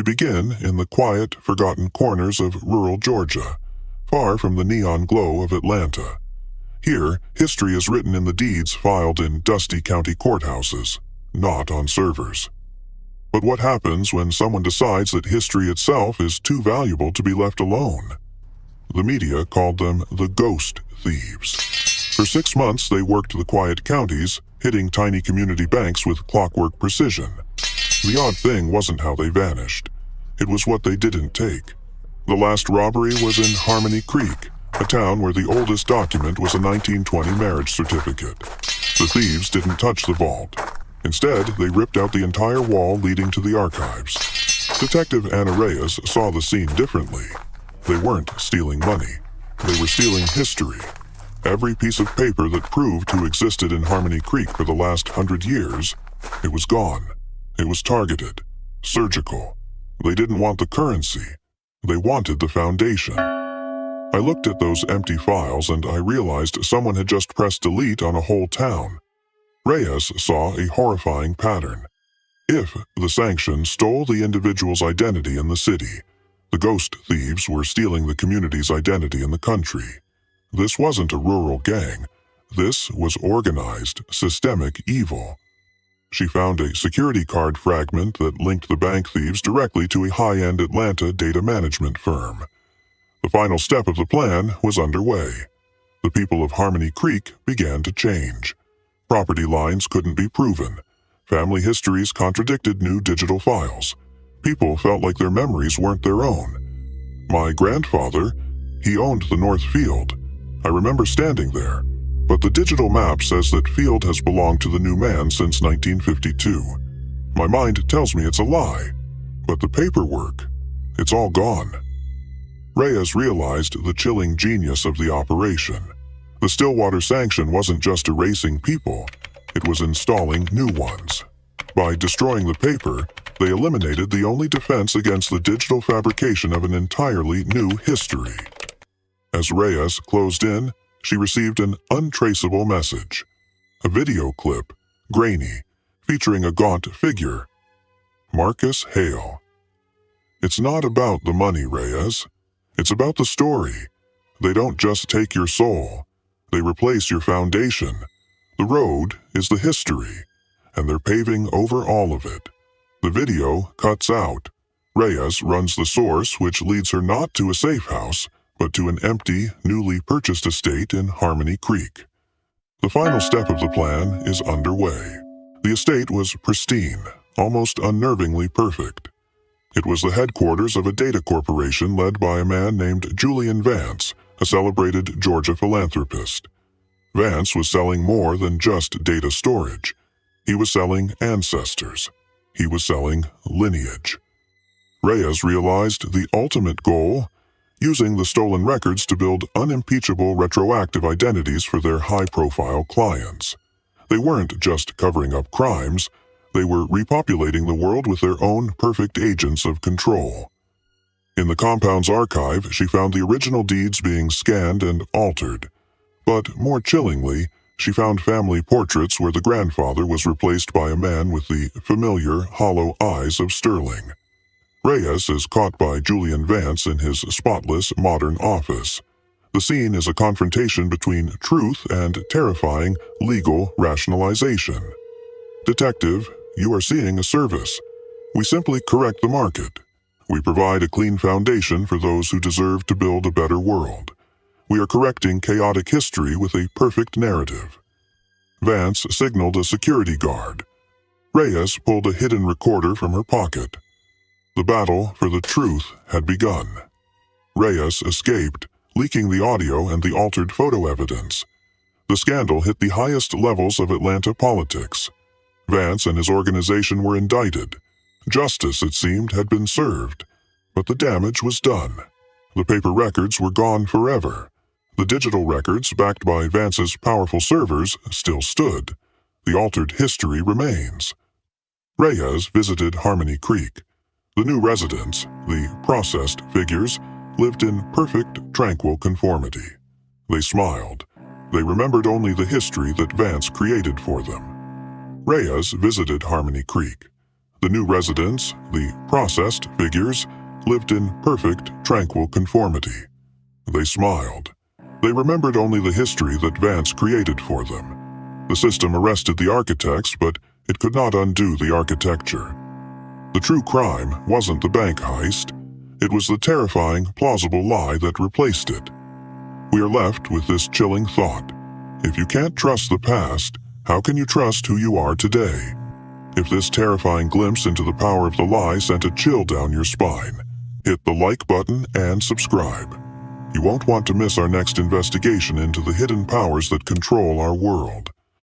We begin in the quiet, forgotten corners of rural Georgia, far from the neon glow of Atlanta. Here, history is written in the deeds filed in dusty county courthouses, not on servers. But what happens when someone decides that history itself is too valuable to be left alone? The media called them the Ghost Thieves. For 6 months, they worked the quiet counties, hitting tiny community banks with clockwork precision. The odd thing wasn't how they vanished. It was what they didn't take. The last robbery was in Harmony Creek, a town where the oldest document was a 1920 marriage certificate. The thieves didn't touch the vault. Instead, they ripped out the entire wall leading to the archives. Detective Anna Reyes saw the scene differently. They weren't stealing money. They were stealing history. Every piece of paper that proved who existed in Harmony Creek for the last 100 years, it was gone. It was targeted, surgical. They didn't want the currency. They wanted the foundation. I looked at those empty files and I realized someone had just pressed delete on a whole town. Reyes saw a horrifying pattern. If the Sanction stole the individual's identity in the city, the Ghost Thieves were stealing the community's identity in the country. This wasn't a rural gang. This was organized, systemic evil. She found a security card fragment that linked the bank thieves directly to a high-end Atlanta data management firm. The final step of the plan was underway. The people of Harmony Creek began to change. Property lines couldn't be proven. Family histories contradicted new digital files. People felt like their memories weren't their own. My grandfather, he owned the North Field. I remember standing there. But the digital map says that field has belonged to the new man since 1952. My mind tells me it's a lie. But the paperwork, it's all gone. Reyes realized the chilling genius of the operation. The Stillwater Sanction wasn't just erasing people, it was installing new ones. By destroying the paper, they eliminated the only defense against the digital fabrication of an entirely new history. As Reyes closed in, she received an untraceable message. A video clip, grainy, featuring a gaunt figure. Marcus Hale. It's not about the money, Reyes. It's about the story. They don't just take your soul. They replace your foundation. The road is the history, and they're paving over all of it. The video cuts out. Reyes runs the source, which leads her not to a safe house, but to an empty, newly purchased estate in Harmony Creek. The final step of the plan is underway. The estate was pristine, almost unnervingly perfect. It was the headquarters of a data corporation led by a man named Julian Vance, a celebrated Georgia philanthropist. Vance was selling more than just data storage. He was selling ancestors. He was selling lineage. Reyes realized the ultimate goal: using the stolen records to build unimpeachable retroactive identities for their high-profile clients. They weren't just covering up crimes, they were repopulating the world with their own perfect agents of control. In the compound's archive, she found the original deeds being scanned and altered. But more chillingly, she found family portraits where the grandfather was replaced by a man with the familiar, hollow eyes of Sterling. Reyes is caught by Julian Vance in his spotless, modern office. The scene is a confrontation between truth and terrifying legal rationalization. Detective, you are seeing a service. We simply correct the market. We provide a clean foundation for those who deserve to build a better world. We are correcting chaotic history with a perfect narrative. Vance signaled a security guard. Reyes pulled a hidden recorder from her pocket. The battle for the truth had begun. Reyes escaped, leaking the audio and the altered photo evidence. The scandal hit the highest levels of Atlanta politics. Vance and his organization were indicted. Justice, it seemed, had been served. But the damage was done. The paper records were gone forever. The digital records, backed by Vance's powerful servers, still stood. The altered history remains. Reyes visited Harmony Creek. The new residents, the processed figures, lived in perfect, tranquil conformity. They smiled. They remembered only the history that Vance created for them. Reyes visited Harmony Creek. The new residents, the processed figures, lived in perfect, tranquil conformity. They smiled. They remembered only the history that Vance created for them. The system arrested the architects, but it could not undo the architecture. The true crime wasn't the bank heist. It was the terrifying, plausible lie that replaced it. We are left with this chilling thought. If you can't trust the past, how can you trust who you are today? If this terrifying glimpse into the power of the lie sent a chill down your spine, hit the like button and subscribe. You won't want to miss our next investigation into the hidden powers that control our world.